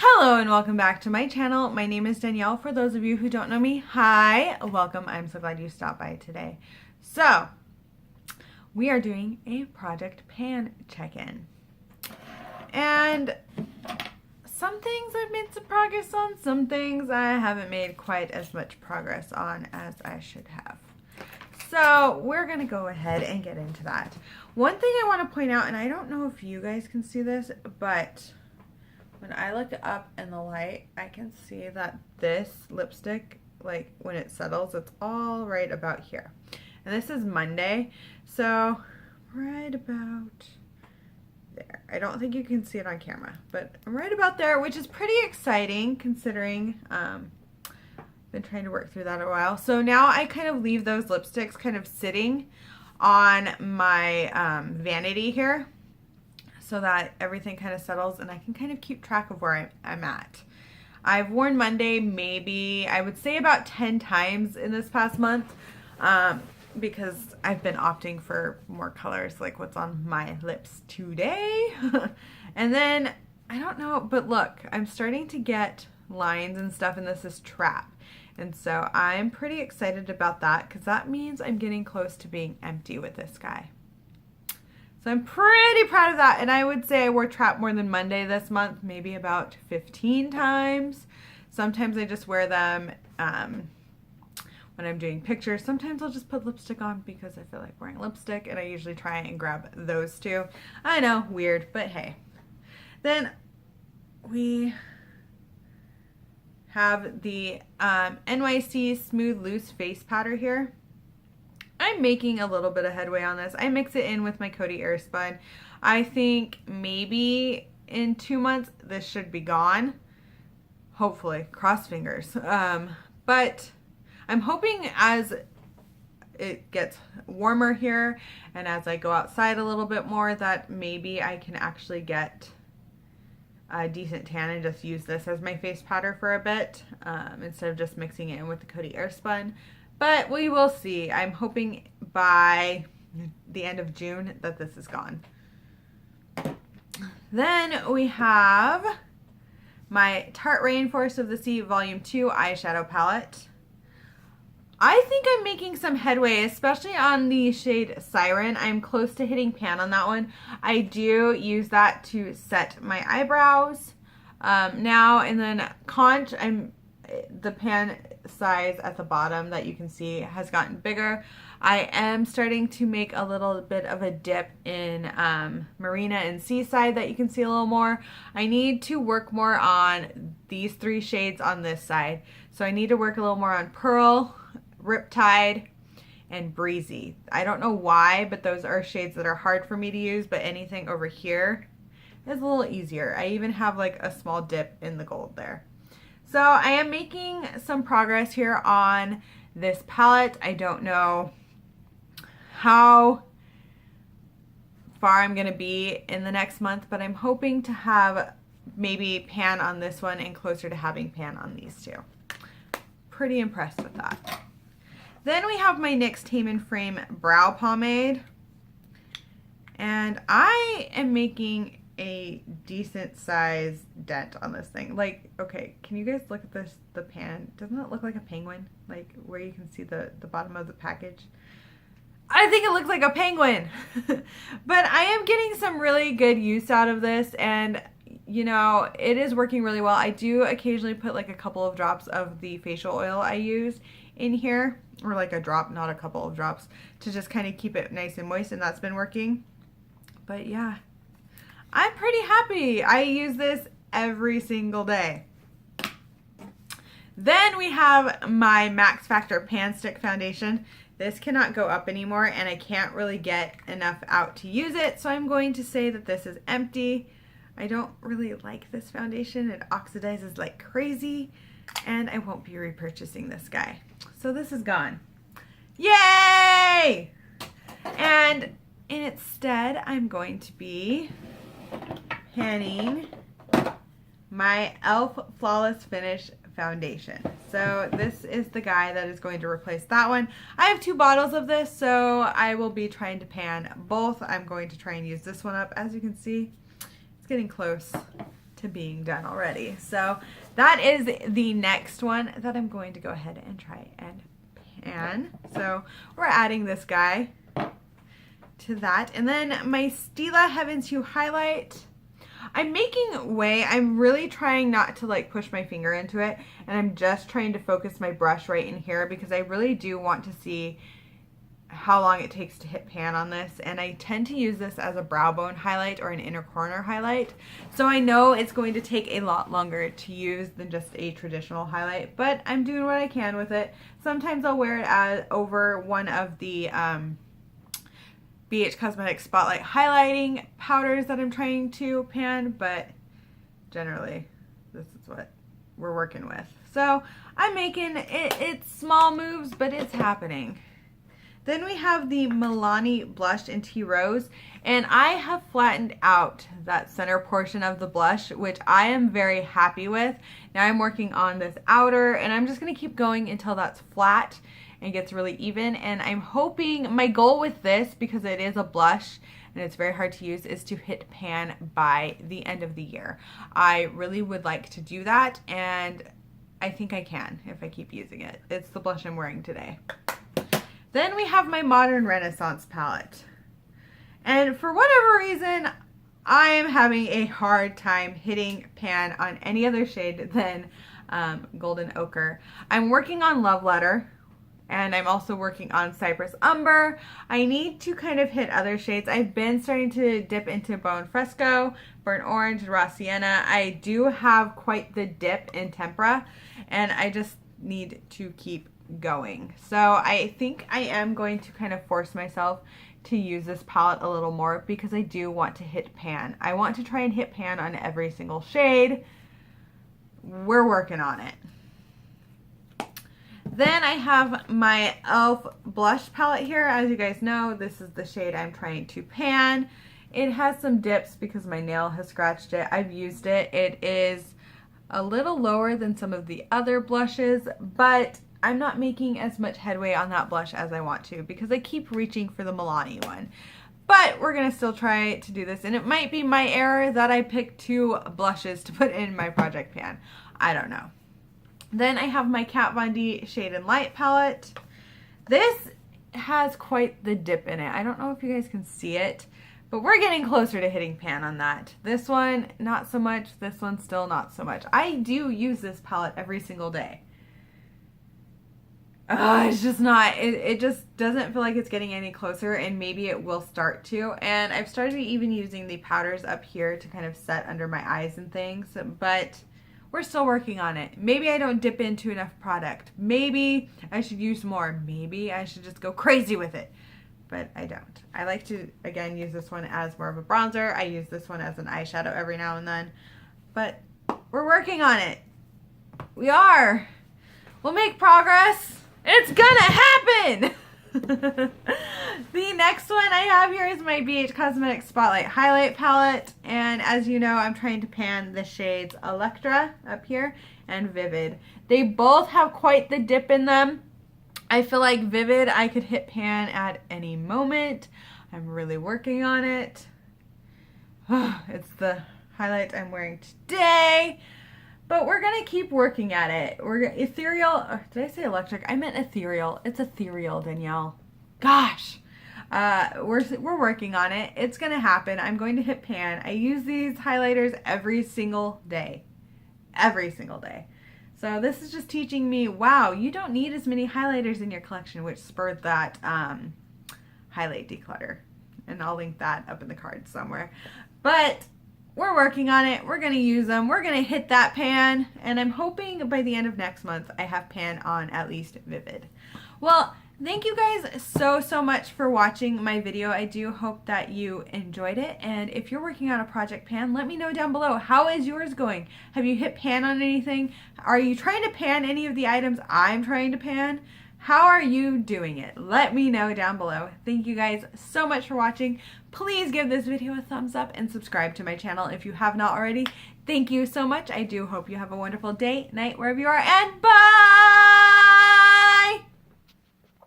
Hello and welcome back to my channel. My name is Danielle. For those of you who don't know me, hi, welcome. I'm so glad you stopped by today. So, we are doing a project pan check-in. And some things I've made some progress on, some things I haven't made quite as much progress on as I should have. So, we're going to go ahead and get into that. One thing I want to point out, and I don't know if you guys can see this, but when I look up in the light, I can see that this lipstick, like when it settles, it's all right about here. And this is Monday, so right about there. I don't think you can see it on camera, but I'm right about there, which is pretty exciting considering been trying to work through that a while. So now I kind of leave those lipsticks kind of sitting on my vanity here, so that everything kind of settles and I can kind of keep track of where I'm at. I've worn Monday maybe, I would say about 10 times in this past month because I've been opting for more colors like what's on my lips today. And then, I don't know, but look, I'm starting to get lines and stuff and this is trap. And so I'm pretty excited about that because that means I'm getting close to being empty with this guy. So I'm pretty proud of that, and I would say I wore Trap more than Monday this month, maybe about 15 times. Sometimes I just wear them when I'm doing pictures. Sometimes I'll just put lipstick on because I feel like wearing lipstick, and I usually try and grab those two. I know, weird, but hey. Then we have the NYC Smooth Loose Face Powder here. I'm making a little bit of headway on this. I mix it in with my Coty Airspun. I think maybe in 2 months this should be gone. Hopefully, cross fingers. But I'm hoping as it gets warmer here and as I go outside a little bit more that maybe I can actually get a decent tan and just use this as my face powder for a bit instead of just mixing it in with the Coty Airspun. But we will see. I'm hoping by the end of June that this is gone. Then we have my Tarte Rainforest of the Sea Volume 2 eyeshadow palette. I think I'm making some headway, especially on the shade Siren. I'm close to hitting pan on that one. I do use that to set my eyebrows now, and then conch, the pan size at the bottom that you can see has gotten bigger. I am starting to make a little bit of a dip in Marina and Seaside that you can see a little more. I need to work more on these 3 shades on this side. So I need to work a little more on Pearl, Riptide, and Breezy. I don't know why, but those are shades that are hard for me to use, but anything over here is a little easier. I even have like a small dip in the gold there. So I am making some progress here on this palette. I don't know how far I'm going to be in the next month, but I'm hoping to have maybe pan on this one and closer to having pan on these two. Pretty impressed with that. Then we have my NYX Tame Frame Brow Pomade. And I am making a decent size dent on this thing. Like, okay, can you guys look at this, the pan? Doesn't it look like a penguin? Like where you can see the bottom of the package? I think it looks like a penguin. But I am getting some really good use out of this, and you know, it is working really well. I do occasionally put like a couple of drops of the facial oil I use in here, or like a drop, not a couple of drops, to just kind of keep it nice and moist, and that's been working. But yeah, I'm pretty happy. I use this every single day. Then we have my Max Factor Pan Stick Foundation. This cannot go up anymore, and I can't really get enough out to use it, so I'm going to say that this is empty. I don't really like this foundation. It oxidizes like crazy, and I won't be repurchasing this guy. So this is gone. Yay! And instead, I'm going to be panning my e.l.f. Flawless Finish foundation. So this is the guy that is going to replace that one. I have 2 bottles of this, so I will be trying to pan both. I'm going to try and use this one up. As you can see, it's getting close to being done already. So that is the next one that I'm going to go ahead and try and pan. So we're adding this guy to that. And then my Stila Heaven's Hue highlight. I'm making way. I'm really trying not to like push my finger into it, and I'm just trying to focus my brush right in here because I really do want to see how long it takes to hit pan on this. And I tend to use this as a brow bone highlight or an inner corner highlight, so I know it's going to take a lot longer to use than just a traditional highlight, but I'm doing what I can with it. Sometimes I'll wear it as over one of the BH Cosmetics Spotlight highlighting powders that I'm trying to pan, but generally this is what we're working with. So I'm making it's small moves, but it's happening. Then we have the Milani blush in Tea Rose, and I have flattened out that center portion of the blush, which I am very happy with. Now I'm working on this outer, and I'm just going to keep going until that's flat and gets really even. And I'm hoping, my goal with this, because it is a blush and it's very hard to use, is to hit pan by the end of the year. I really would like to do that, and I think I can if I keep using it. It's the blush I'm wearing today. Then we have my Modern Renaissance palette. And for whatever reason, I am having a hard time hitting pan on any other shade than Golden Ochre. I'm working on Love Letter, and I'm also working on Cypress Umber. I need to kind of hit other shades. I've been starting to dip into Bone Fresco, Burnt Orange, Raw Sienna. I do have quite the dip in Tempera, and I just need to keep going. So I think I am going to kind of force myself to use this palette a little more because I do want to hit pan. I want to try and hit pan on every single shade. We're working on it. Then I have my e.l.f. blush palette here. As you guys know, this is the shade I'm trying to pan. It has some dips because my nail has scratched it. I've used it. It is a little lower than some of the other blushes, but I'm not making as much headway on that blush as I want to because I keep reaching for the Milani one. But we're going to still try to do this, and it might be my error that I picked two blushes to put in my project pan. I don't know. Then I have my Kat Von D Shade and Light palette. This has quite the dip in it. I don't know if you guys can see it, but we're getting closer to hitting pan on that. This one, not so much. This one, still not so much. I do use this palette every single day. It's just not, it just doesn't feel like it's getting any closer, and maybe it will start to. And I've started even using the powders up here to kind of set under my eyes and things, but we're still working on it. Maybe I don't dip into enough product. Maybe I should use more. Maybe I should just go crazy with it, but I don't. I like to, again, use this one as more of a bronzer. I use this one as an eyeshadow every now and then, but we're working on it. We are. We'll make progress. It's gonna happen! The next one I have here is my BH Cosmetics Spotlight Highlight Palette. And as you know, I'm trying to pan the shades Electra up here and Vivid. They both have quite the dip in them. I feel like Vivid I could hit pan at any moment. I'm really working on it. It's the highlight I'm wearing today. But we're going to keep working at it. We're Ethereal. Did I say electric? I meant ethereal. It's ethereal, Danielle. Gosh. We're working on it. It's going to happen. I'm going to hit pan. I use these highlighters every single day. Every single day. So this is just teaching me, wow, you don't need as many highlighters in your collection, which spurred that highlight declutter. And I'll link that up in the cards somewhere. But we're working on it. We're going to use them. We're going to hit that pan. And I'm hoping by the end of next month, I have pan on at least Vivid. Well, thank you guys so much for watching my video. I do hope that you enjoyed it. And if you're working on a project pan, let me know down below. How is yours going? Have you hit pan on anything? Are you trying to pan any of the items I'm trying to pan? How are you doing it? Let me know down below. Thank you guys so much for watching. Please give this video a thumbs up and subscribe to my channel if you have not already. Thank you so much. I do hope you have a wonderful day, night, wherever you are, and bye!